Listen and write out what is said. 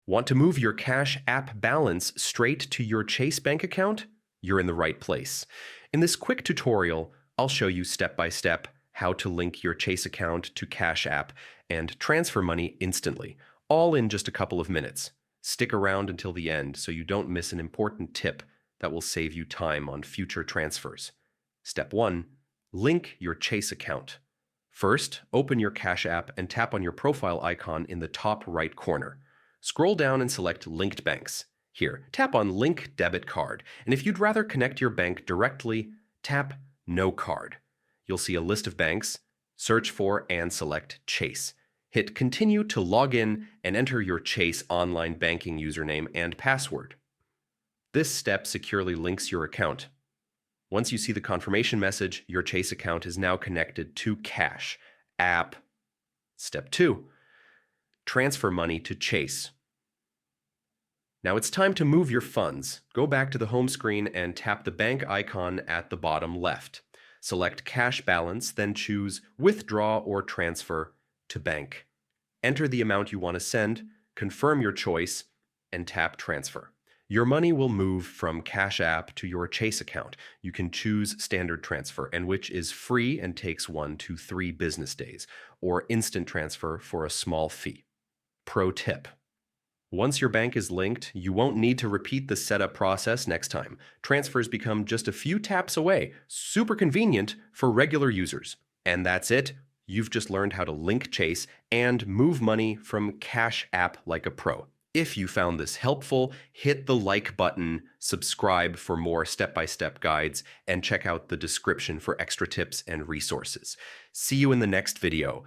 Want to move your Cash App balance straight to your Chase bank account? You're in the right place. In this quick tutorial, I'll show you step by step how to link your Chase account to Cash App and transfer money instantly, all in just a couple of minutes. Stick around until the end so you don't miss an important tip that will save you time on future transfers. Step 1. Link your Chase account. First, open your Cash App and tap on your profile icon in the top right corner. Scroll down and select Linked Banks. Here, tap on Link Debit Card, and if you'd rather connect your bank directly, tap No Card. You'll see a list of banks. Search for and select Chase. Hit Continue to log in and enter your Chase online banking username and password. This step securely links your account. Once you see the confirmation message, your Chase account is now connected to Cash App. Step 2. Transfer money to Chase. Now it's time to move your funds. Go back to the home screen and tap the bank icon at the bottom left. Select Cash Balance, then choose Withdraw or Transfer to Bank. Enter the amount you want to send, confirm your choice, and tap Transfer. Your money will move from Cash App to your Chase account. You can choose Standard Transfer, and which is free and takes 1 to 3 business days, or Instant Transfer for a small fee. Pro tip. Once your bank is linked, you won't need to repeat the setup process next time. Transfers become just a few taps away, super convenient for regular users. And that's it. You've just learned how to link Chase and move money from Cash App like a pro. If you found this helpful, hit the like button, subscribe for more step-by-step guides, and check out the description for extra tips and resources. See you in the next video.